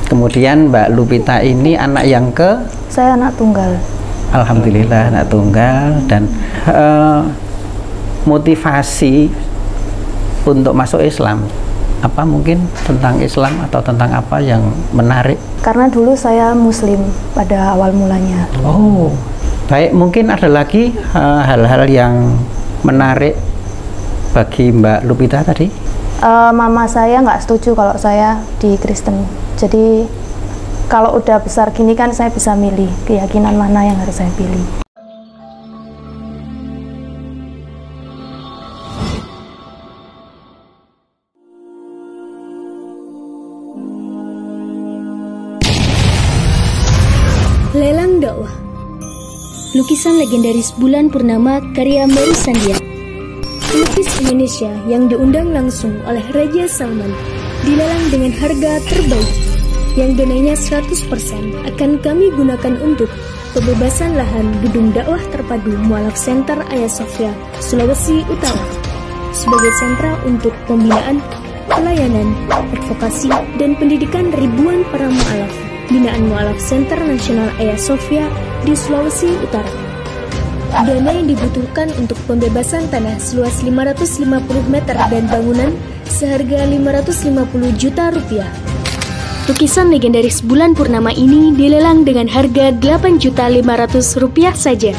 Kemudian Mbak Lupita ini anak yang ke? Saya anak tunggal. Alhamdulillah anak tunggal. Dan motivasi untuk masuk Islam, apa mungkin tentang Islam atau tentang apa yang menarik? Karena dulu saya Muslim pada awal mulanya. Oh, baik. Mungkin ada lagi hal-hal yang menarik bagi Mbak Lupita tadi? Mama saya nggak setuju kalau saya di Kristen. Jadi kalau udah besar gini kan saya bisa milih keyakinan mana yang harus saya pilih. Lelang dakwah. Lukisan legendaris bulan purnama karya Mary Sandia. Pelukis Indonesia yang diundang langsung oleh Raja Salman dilelang dengan harga terbaik yang donainya 100% akan kami gunakan untuk pembebasan lahan gedung dakwah terpadu Mu'alaf Center Hagia Sophia, Sulawesi Utara sebagai sentra untuk pembinaan, pelayanan, advokasi, dan pendidikan ribuan para mu'alaf binaan Mu'alaf Center Nasional Hagia Sophia di Sulawesi Utara. Dana yang dibutuhkan untuk pembebasan tanah seluas 550 meter dan bangunan seharga 550 juta rupiah. Lukisan legendaris bulan purnama ini dilelang dengan harga 8.500.000 rupiah saja.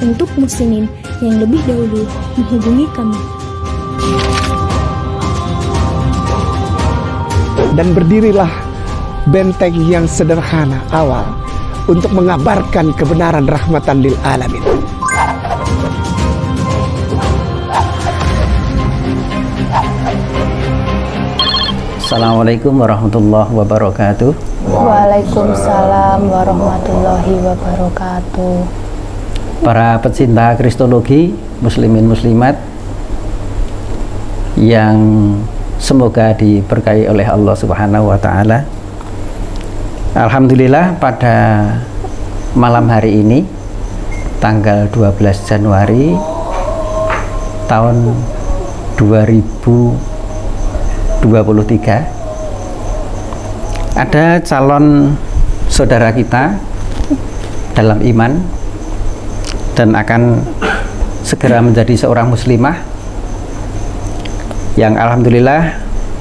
Untuk muslimin yang lebih dahulu menghubungi kami. Dan berdirilah benteng yang sederhana awal untuk mengabarkan kebenaran rahmatan lil alamin. Assalamualaikum warahmatullahi wabarakatuh. Waalaikumsalam warahmatullahi wabarakatuh. Para pecinta kristologi, muslimin muslimat yang semoga diberkahi oleh Allah Subhanahu wa taala. Alhamdulillah pada malam hari ini tanggal 12 Januari tahun 2023 ada calon saudara kita dalam iman dan akan segera menjadi seorang muslimah yang alhamdulillah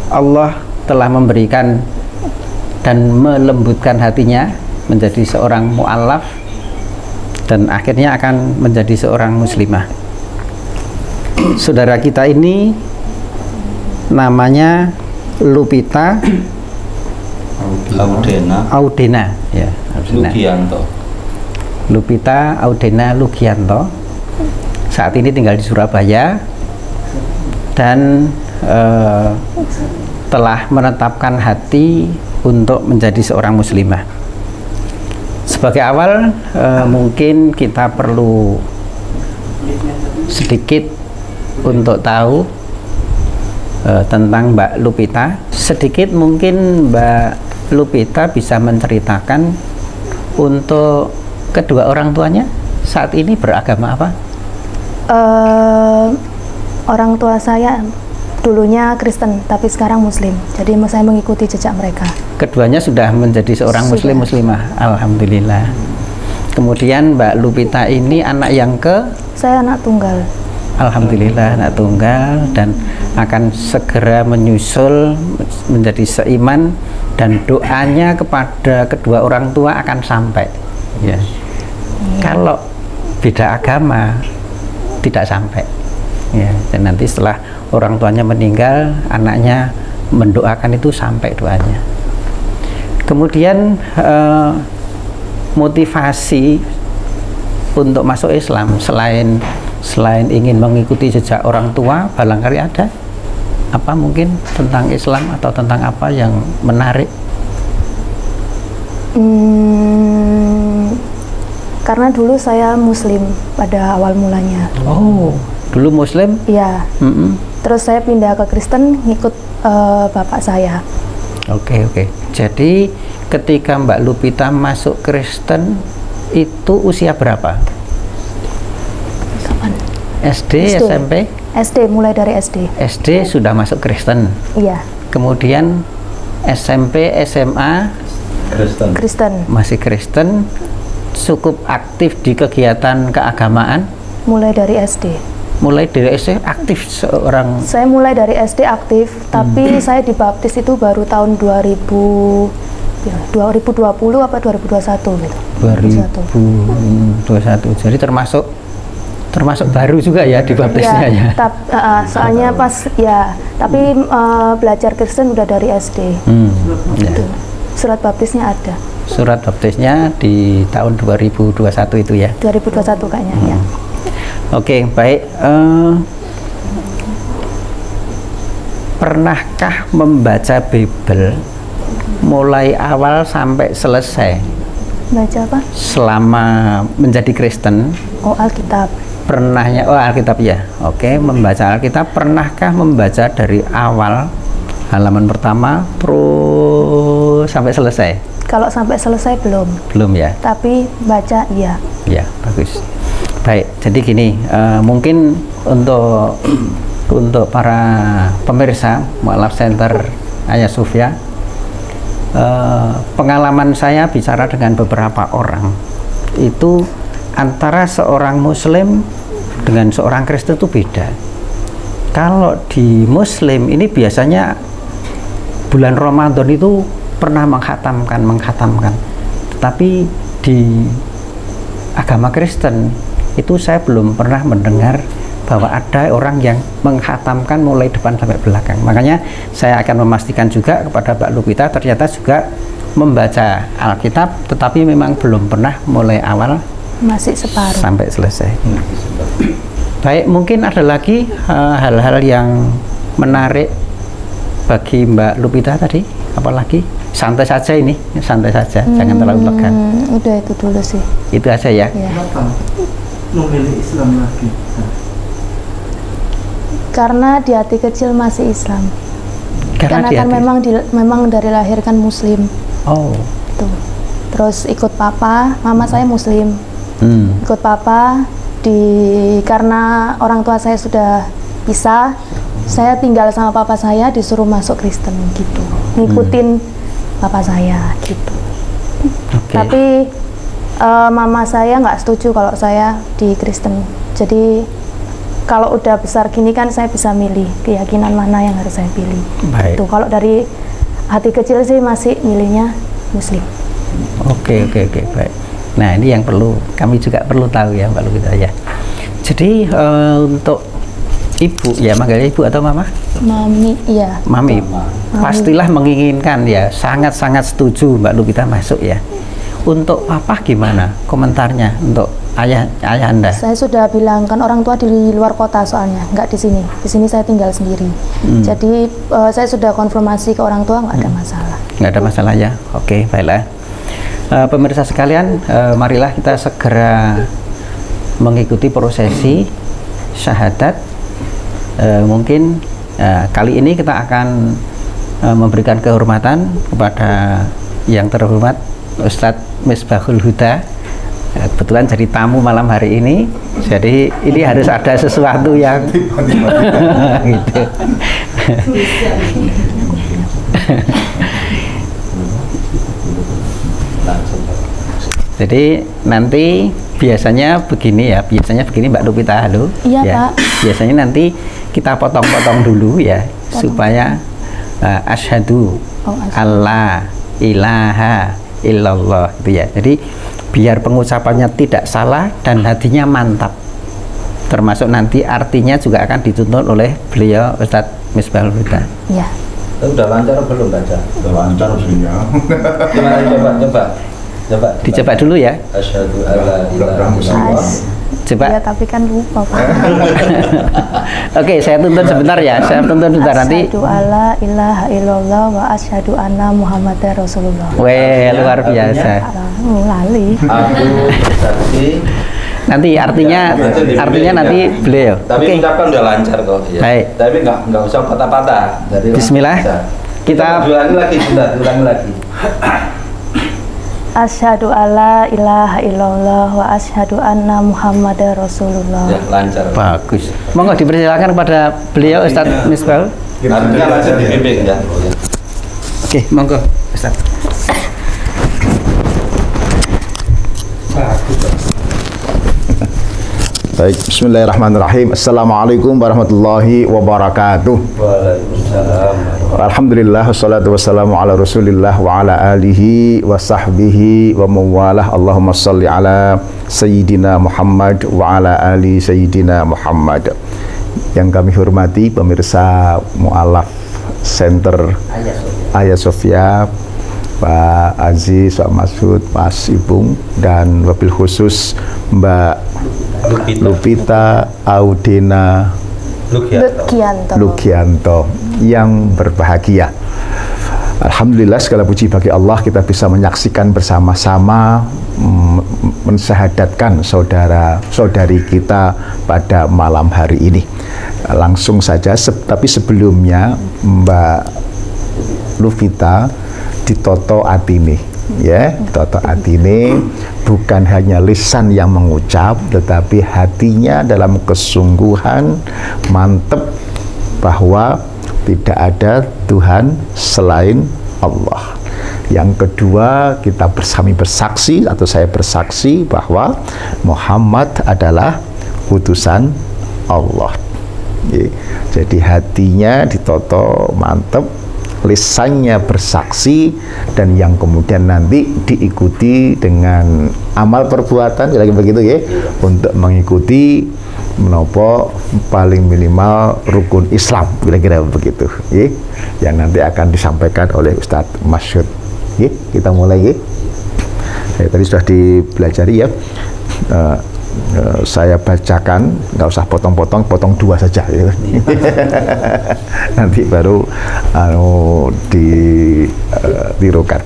Allah telah memberikan dan melembutkan hatinya menjadi seorang mu'alaf dan akhirnya akan menjadi seorang muslimah. Saudara kita ini namanya Lupita Audena ya, Lugianto. Lupita Audena Lugianto saat ini tinggal di Surabaya dan telah menetapkan hati untuk menjadi seorang muslimah. Sebagai awal mungkin kita perlu sedikit untuk tahu tentang Mbak Lupita. Sedikit mungkin Mbak Lupita bisa menceritakan untuk kedua orang tuanya saat ini beragama apa? Orang tua saya dulunya Kristen, tapi sekarang Muslim. Jadi saya mengikuti jejak mereka. Keduanya sudah menjadi seorang muslimah. Alhamdulillah. Kemudian Mbak Lupita ini anak yang ke? Saya anak tunggal. Alhamdulillah anak tunggal dan akan segera menyusul menjadi seiman dan doanya kepada kedua orang tua akan sampai ya. Kalau beda agama tidak sampai ya, dan nanti setelah orang tuanya meninggal anaknya mendoakan itu sampai doanya. Kemudian motivasi untuk masuk Islam selain ingin mengikuti jejak orang tua, barangkali ada apa mungkin tentang Islam atau tentang apa yang menarik? Karena dulu saya Muslim pada awal mulanya. Oh, dulu Muslim? Iya. Terus saya pindah ke Kristen ngikut bapak saya. Oke. Jadi ketika Mbak Lupita masuk Kristen itu usia berapa? Kapan? SD, SMP? SD, mulai dari SD. SD sudah masuk Kristen? Iya. Kemudian SMP, SMA? Kristen. Masih Kristen, cukup aktif di kegiatan keagamaan. Mulai dari SD. Mulai dari SD aktif seorang. Saya mulai dari SD aktif, tapi saya dibaptis itu baru tahun 2020 apa 2021 gitu. 2021. Jadi termasuk baru juga ya dibaptisnya ya. Soalnya pas ya, tapi belajar Kristen udah dari SD. Gitu. Surat baptisnya ada. Surat baptisnya di tahun 2021 itu ya. 2021 kayaknya ya. Oke, baik. Pernahkah membaca Bible mulai awal sampai selesai? Baca apa? Selama menjadi Kristen. Oh, Alkitab. Pernahnya, oh Alkitab ya. Oke, membaca Alkitab. Pernahkah membaca dari awal halaman pertama terus sampai selesai? Kalau sampai selesai belum. Belum ya. Tapi baca iya. Ya, bagus. Baik, jadi gini, mungkin untuk para pemirsa Mu'alaf Center Ayah Sofia, pengalaman saya bicara dengan beberapa orang itu antara seorang Muslim dengan seorang Kristen itu beda. Kalau di Muslim ini biasanya bulan Ramadan itu pernah menghatamkan, tetapi di agama Kristen itu saya belum pernah mendengar bahwa ada orang yang menghatamkan mulai depan sampai belakang. Makanya saya akan memastikan juga kepada Mbak Lupita ternyata juga membaca Alkitab, tetapi memang belum pernah mulai awal masih separuh sampai selesai. Baik, mungkin ada lagi hal-hal yang menarik bagi Mbak Lupita tadi, apalagi? Santai saja ini, santai saja, jangan terlalu tegang. Udah itu dulu sih. Itu aja ya. Memilih Islam lagi? Karena di hati kecil masih Islam. Karena kan memang dari lahir kan Muslim. Oh. Tuh. Terus ikut papa, mama saya Muslim. Ikut papa karena orang tua saya sudah pisah, saya tinggal sama papa saya, disuruh masuk Kristen gitu, ngikutin papa saya gitu. Okay. Tapi mama saya nggak setuju kalau saya di Kristen. Jadi kalau udah besar gini kan saya bisa milih keyakinan mana yang harus saya pilih. Baik. Tuh, kalau dari hati kecil sih masih milihnya Muslim. Oke, baik. Nah, ini yang kami juga perlu tahu ya Mbak Lupita ya. Jadi untuk ibu ya, manggilnya ibu atau mama? Mami, iya. Mami. Pastilah menginginkan ya, sangat-sangat setuju Mbak Lupita masuk ya. Untuk papa gimana komentarnya untuk ayah Anda? Saya sudah bilang kan orang tua di luar kota soalnya, nggak di sini. Di sini saya tinggal sendiri. Jadi saya sudah konfirmasi ke orang tua, nggak ada masalah. Nggak ada masalah ya. Oke, baiklah. Pemirsa sekalian, marilah kita segera mengikuti prosesi syahadat. Mungkin kali ini kita akan memberikan kehormatan kepada yang terhormat Ustadz Misbahul Huda. Kebetulan jadi tamu malam hari ini, jadi ini harus ada sesuatu yang gitu. Jadi nanti biasanya begini Mbak Lupita, halo. Iya ya. Pak. Biasanya nanti kita potong-potong dulu ya, supaya asyhadu alla ilaha illallah gitu ya. Jadi biar pengucapannya tidak salah dan hatinya mantap. Termasuk nanti artinya juga akan dituntut oleh beliau Ustadz Misbahul Huda. Iya. Udah lancar belum baca? Udah lancar sih ya. Coba. Dicoba dulu ya. Asyhadu alla ilaha illallah. Coba. Ya, tapi kan lupa Pak. Oke, saya tuntun sebentar ya. Saya tuntun sebentar nanti. Asyhadu alla ilaha illallah wa asyhadu anna Muhammadar Rasulullah. Weh, luar biasa. Lali. Aku bersaksi. Nanti artinya nanti beliau. Tapi ucapan udah lancar kok. Ya. Baik. Tapi nggak usah patah-patah. Bismillah. Kita ulangi lagi, ulangi lagi. Asyhadu alla ilaha illallah wa asyhadu anna Muhammadar Rasulullah. Ya, lancar. Bagus. Monggo dipersilakan kepada beliau Ustadz Misbahul. Artinya lancar dibimbing ya. Oke, monggo Ustadz. Baik, bismillahirrahmanirrahim. Assalamualaikum warahmatullahi wabarakatuh. Waalaikumsalam. Alhamdulillah, wassalatu wassalamu ala rasulillah wa ala alihi wa sahbihi wa mawalah. Allahumma salli ala Sayyidina Muhammad wa ala ali Sayyidina Muhammad. Yang kami hormati pemirsa Mu'alaf Center Ayah Sofia, Pak Aziz, Pak Masud, Mas Ibung, dan wabil khusus Mbak Lupita Audena Lugianto yang berbahagia. Alhamdulillah, segala puji bagi Allah, kita bisa menyaksikan bersama-sama mensyahadatkan saudara-saudari kita pada malam hari ini. Langsung saja, tapi sebelumnya Mbak Lupita ditoto atine, ya, toto atine, bukan hanya lisan yang mengucap, tetapi hatinya dalam kesungguhan mantep bahwa tidak ada Tuhan selain Allah. Yang kedua, kita bersaksi atau saya bersaksi bahwa Muhammad adalah utusan Allah. Jadi hatinya ditoto mantep, lisannya bersaksi, dan yang kemudian nanti diikuti dengan amal perbuatan, lagi begitu ya, untuk mengikuti menopo paling minimal rukun Islam, kira-kira begitu ya, yang nanti akan disampaikan oleh Ustadz Masyud ya. Kita mulai ya. Tadi sudah dipelajari ya. Saya bacakan, nggak usah potong-potong, potong dua saja ya. Nanti baru ditirukan,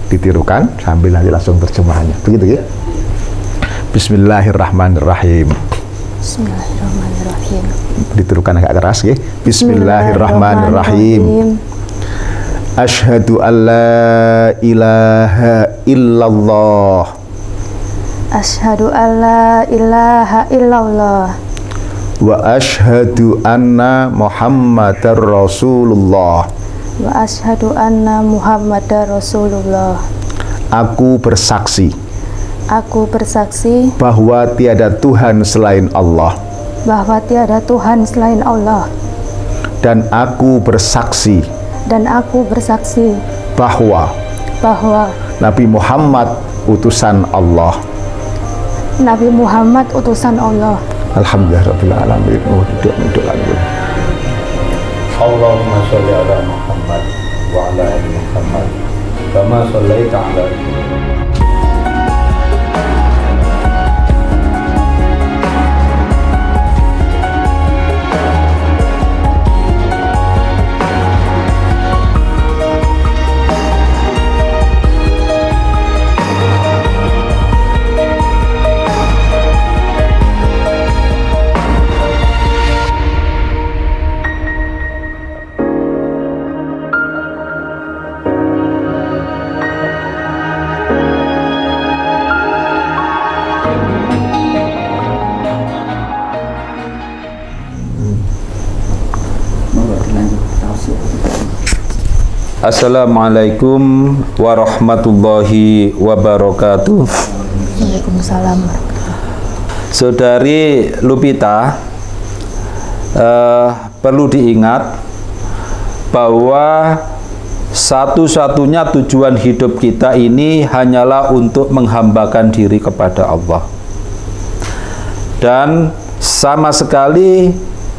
ditirukan sambil nanti langsung terjemahannya, begitu ya. Bismillahirrahmanirrahim. Bismillahirrahmanirrahim. Ditirukan agak keras ya. Bismillahirrahmanirrahim. Asyhadu an la ilaha illallah. Asyhadu an la ilaha illallah. Wa asyhadu anna Muhammadar Rasulullah. Wa asyhadu anna Muhammadar Rasulullah. Aku bersaksi. Aku bersaksi bahwa tiada Tuhan selain Allah. Bahwa tiada Tuhan selain Allah. Dan aku bersaksi. Dan aku bersaksi bahwa Nabi Muhammad utusan Allah. Nabi Muhammad utusan Allah. Alhamdulillahirabbil alamin. Duduk lagi. Allahumma sholli ala Muhammad wa ala ali Muhammad kama shallaita ala Assalamualaikum warahmatullahi wabarakatuh. Waalaikumsalam. Saudari Lupita, perlu diingat bahwa satu-satunya tujuan hidup kita ini hanyalah untuk menghambakan diri kepada Allah. Dan sama sekali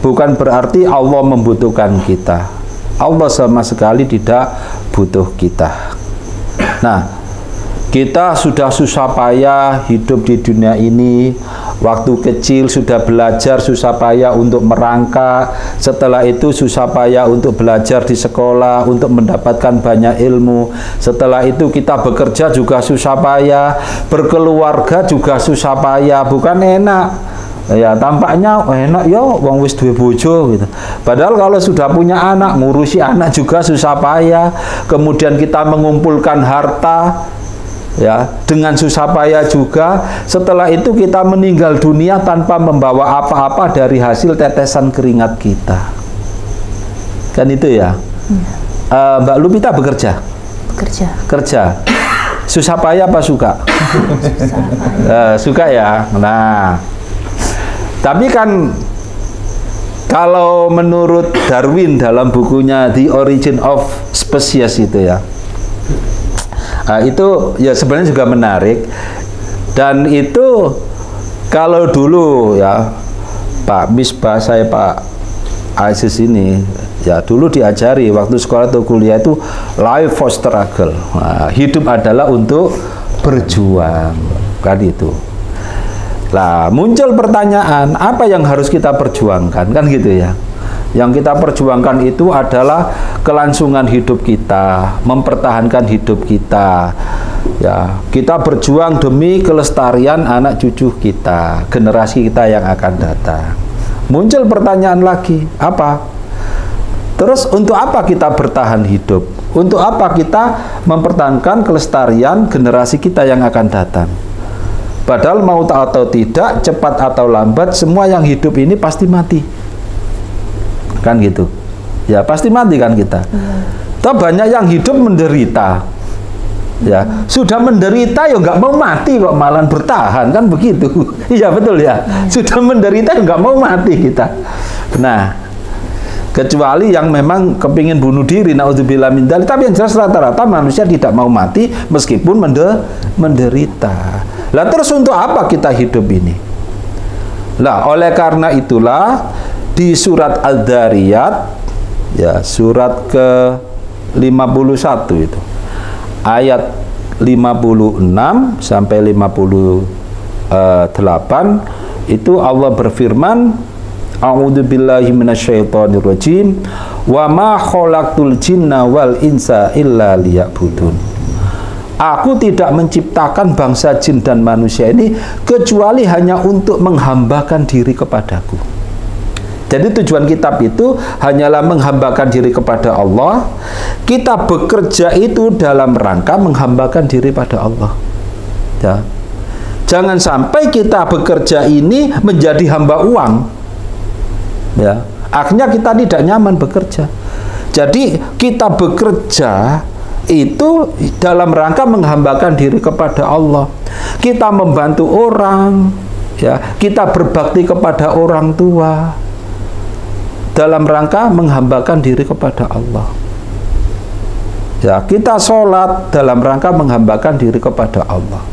bukan berarti Allah membutuhkan kita. Allah sama sekali tidak butuh kita. Nah, kita sudah susah payah hidup di dunia ini. Waktu kecil sudah belajar susah payah untuk merangkak. Setelah itu susah payah untuk belajar di sekolah, untuk mendapatkan banyak ilmu. Setelah itu kita bekerja juga susah payah, berkeluarga juga susah payah. Bukan enak. Ya, tampaknya enak ya wong wis duwe bojo gitu. Padahal kalau sudah punya anak, ngurusi anak juga susah payah. Kemudian kita mengumpulkan harta ya dengan susah payah juga. Setelah itu kita meninggal dunia tanpa membawa apa-apa dari hasil tetesan keringat kita. Kan itu ya. Mbak Lupita bekerja? Kerja. Susah payah apa suka? Suka ya. Nah, Tapi kan kalau menurut Darwin dalam bukunya The Origin of Species itu ya, itu ya sebenarnya juga menarik. Dan itu kalau dulu ya Pak Misbah, saya Pak Aziz ini ya dulu diajari waktu sekolah atau kuliah itu life for struggle. Nah, hidup adalah untuk berjuang, kan itu. Lah muncul pertanyaan, apa yang harus kita perjuangkan, kan gitu ya. Yang kita perjuangkan itu adalah kelangsungan hidup kita, mempertahankan hidup kita. Ya, kita berjuang demi kelestarian anak cucu kita, generasi kita yang akan datang. Muncul pertanyaan lagi, apa? Terus untuk apa kita bertahan hidup? Untuk apa kita mempertahankan kelestarian generasi kita yang akan datang? Padahal mau atau tidak, cepat atau lambat, semua yang hidup ini pasti mati. Kan gitu. Ya, pasti mati kan kita. Toh banyak yang hidup menderita. Ya, sudah menderita ya nggak mau mati kok, malah bertahan, kan begitu. Iya betul ya. Sudah menderita ya nggak mau mati kita. Nah, kecuali yang memang kepingin bunuh diri, naudzubillah min dzalik. Tapi yang jelas rata-rata manusia tidak mau mati meskipun menderita. Lah terus untuk apa kita hidup ini? Lah oleh karena itulah di surat Al-Dzariyat ya, surat ke-51 itu ayat 56 sampai 58 itu Allah berfirman, A'udzubillahi minasyaitonirrajim, wa ma khalaqtul jinna wal insa illa liya'budun. Aku tidak menciptakan bangsa jin dan manusia ini kecuali hanya untuk menghambakan diri kepadaku. Jadi tujuan kitab itu hanyalah menghambakan diri kepada Allah. Kita bekerja itu dalam rangka menghambakan diri pada Allah. Ya. Jangan sampai kita bekerja ini menjadi hamba uang. Ya. Akhirnya kita tidak nyaman bekerja. Jadi kita bekerja itu dalam rangka menghambakan diri kepada Allah. Kita membantu orang, ya, kita berbakti kepada orang tua dalam rangka menghambakan diri kepada Allah. Ya, kita sholat dalam rangka menghambakan diri kepada Allah.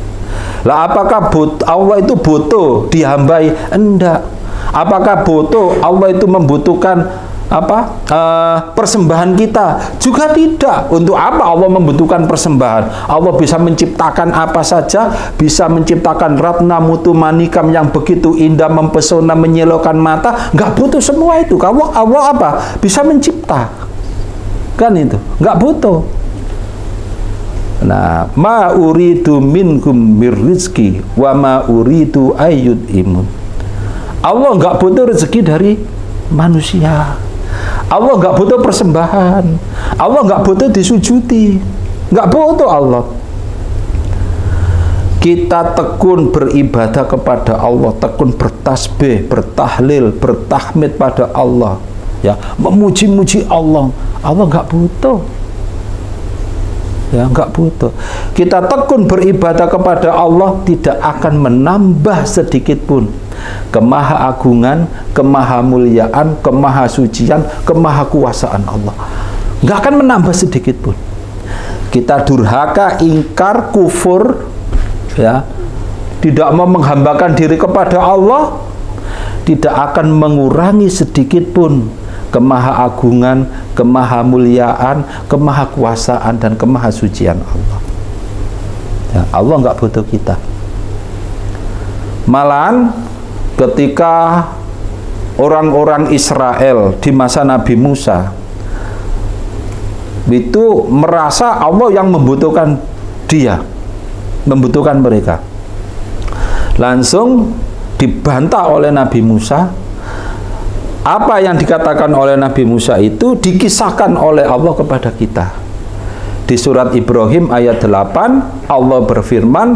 Lah apakah Allah itu butuh dihambai? Enggak. Apakah butuh Allah itu membutuhkan persembahan kita? Juga tidak. Untuk apa Allah membutuhkan persembahan? Allah bisa menciptakan apa saja, bisa menciptakan ratna mutu manikam yang begitu indah, mempesona, menyilaukan mata. Nggak butuh semua itu. Allah apa? Bisa mencipta. Kan itu. Nggak butuh. Nah, ma uridu minkum mirrizki wa ma uridu ayyud'imun. Allah nggak butuh rezeki dari manusia. Allah nggak butuh persembahan. Allah nggak butuh disujudi. Nggak butuh Allah. Kita tekun beribadah kepada Allah, tekun bertasbih, bertahlil, bertahmid pada Allah, ya, memuji-muji Allah. Allah nggak butuh. Ya, nggak butuh. Kita tekun beribadah kepada Allah tidak akan menambah sedikit pun kemahaagungan, kemahamuliaan, kemahasucian, kemahakuasaan Allah. Nggak akan menambah sedikit pun. Kita durhaka, ingkar, kufur, ya, tidak mau menghambakan diri kepada Allah, tidak akan mengurangi sedikit pun kemahaagungan, kemahamuliaan, kemahakuasaan, dan kemahasucian Allah. Ya, Allah nggak butuh kita. Malahan ketika orang-orang Israel di masa Nabi Musa itu merasa Allah yang membutuhkan dia, membutuhkan mereka, langsung dibantah oleh Nabi Musa. Apa yang dikatakan oleh Nabi Musa itu dikisahkan oleh Allah kepada kita. Di surat Ibrahim ayat 8 Allah berfirman,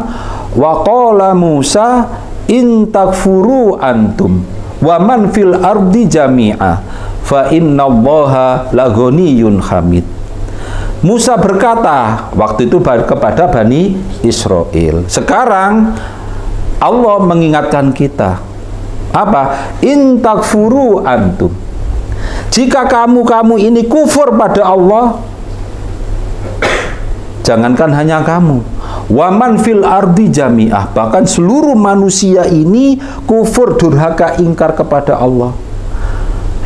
wa qala Musa in takfuru antum wa man fil ardi jami'a fa innallaha laghaniyyun hamid. Musa berkata waktu itu kepada Bani Israel. Sekarang Allah mengingatkan kita, Apa? In takfuru antum. Jika kamu ini kufur pada Allah, jangankan hanya kamu, waman fil ardi jami'ah, bahkan seluruh manusia ini kufur, durhaka, ingkar kepada Allah.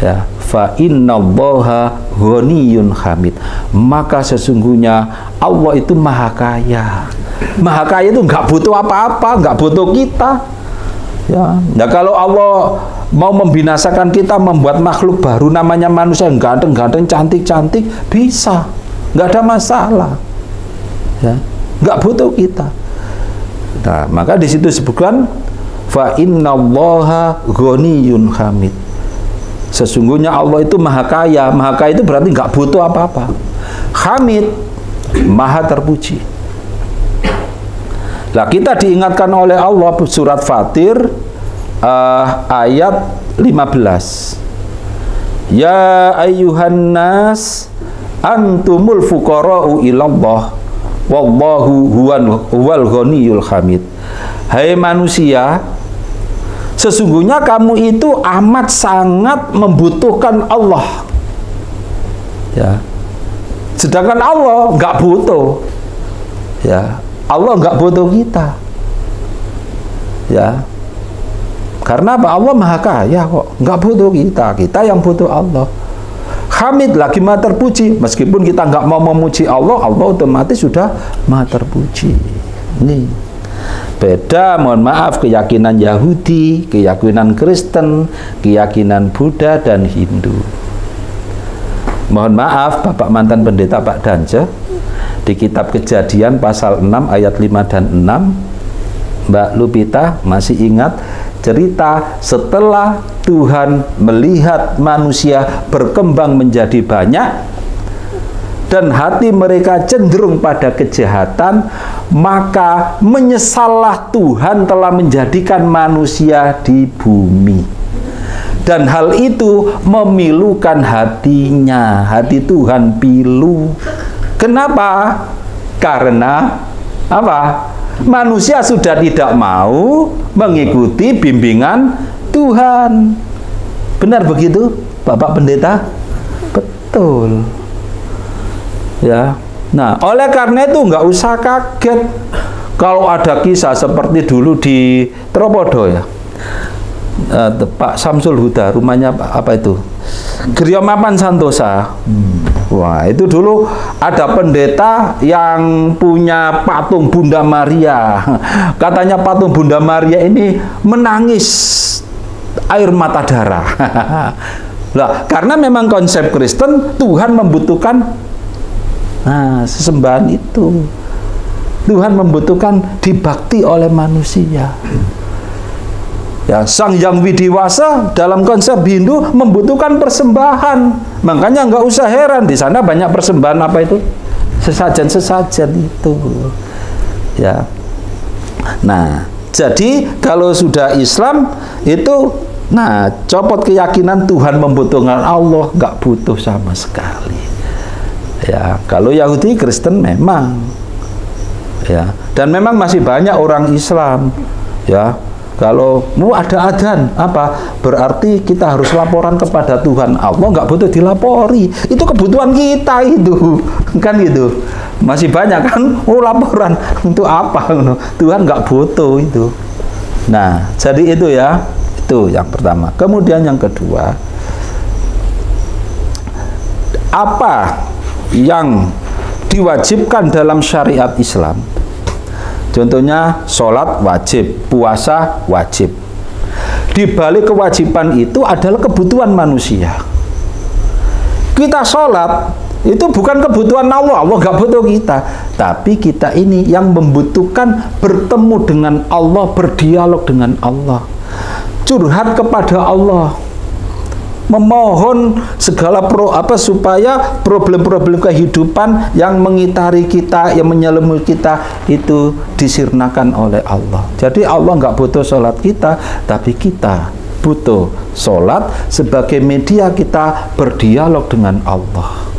Ya, fa innallaha ghaniyun hamid. Maka sesungguhnya Allah itu maha kaya. Maha kaya itu nggak butuh apa-apa, nggak butuh kita. Ya, nah kalau Allah mau membinasakan kita, membuat makhluk baru namanya manusia yang ganteng-ganteng, cantik-cantik, bisa, nggak ada masalah. Ya, nggak butuh kita. Nah, maka di situ disebutkan fa innallaha ghaniyun hamid. Sesungguhnya Allah itu maha kaya. Maha kaya itu berarti nggak butuh apa-apa. Hamid, maha terpuji. Nah, kita diingatkan oleh Allah surat Fatir ayat 15. Ya ayyuhan nas antumul fuqara'u ilallah wallahu huwal ghaniyul hamid. Hai manusia, sesungguhnya kamu itu amat sangat membutuhkan Allah. Ya. Sedangkan Allah nggak butuh. Ya. Allah nggak butuh kita. Ya. Karena apa? Allah maha kaya kok, nggak butuh kita. Kita yang butuh Allah. Hamid, lagi maha terpuji. Meskipun kita nggak mau memuji Allah, Allah otomatis sudah maha terpuji. Ini beda, mohon maaf, keyakinan Yahudi, keyakinan Kristen, keyakinan Buddha dan Hindu. Mohon maaf, Bapak mantan pendeta Pak Dance, di kitab Kejadian pasal 6 ayat 5 dan 6, Mbak Lupita masih ingat cerita setelah Tuhan melihat manusia berkembang menjadi banyak dan hati mereka cenderung pada kejahatan, maka menyesallah Tuhan telah menjadikan manusia di bumi. Dan hal itu memilukan hatinya. Hati Tuhan pilu. Kenapa? Karena apa? Manusia sudah tidak mau mengikuti bimbingan Tuhan. Benar begitu, Bapak Pendeta? Betul. Ya. Nah, oleh karena itu nggak usah kaget kalau ada kisah seperti dulu di Tropodo ya. Pak Samsul Huda, rumahnya apa itu? Griya Mapan Santosa. Wah, itu dulu ada pendeta yang punya patung Bunda Maria. Katanya patung Bunda Maria ini menangis air mata darah. Lah, karena memang konsep Kristen, Tuhan membutuhkan sesembahan itu. Tuhan membutuhkan dibakti oleh manusia. Ya, Sang Yang Widiwasa dalam konsep Hindu membutuhkan persembahan. Makanya nggak usah heran di sana banyak persembahan apa itu? Sesajen-sesajen itu. Ya. Nah, jadi kalau sudah Islam itu, nah, copot keyakinan Tuhan membutuhkan Allah, nggak butuh sama sekali. Ya, kalau Yahudi Kristen memang. Ya, dan memang masih banyak orang Islam. Ya. Kalau mau ada adzan, apa? Berarti kita harus laporan kepada Tuhan. Allah nggak butuh dilapori. Itu kebutuhan kita itu. Kan gitu. Masih banyak kan? Oh, laporan. Untuk apa? Tuhan nggak butuh itu. Nah, jadi itu ya. Itu yang pertama. Kemudian yang kedua, apa yang diwajibkan dalam syariat Islam? Contohnya sholat wajib, puasa wajib. Di balik kewajiban itu adalah kebutuhan manusia. Kita sholat itu bukan kebutuhan Allah, Allah nggak butuh kita. Tapi kita ini yang membutuhkan bertemu dengan Allah, berdialog dengan Allah, curhat kepada Allah, memohon segala supaya problem-problem kehidupan yang mengitari kita, yang menyelimuti kita itu disirnakan oleh Allah. Jadi Allah nggak butuh sholat kita, tapi kita butuh sholat sebagai media kita berdialog dengan Allah.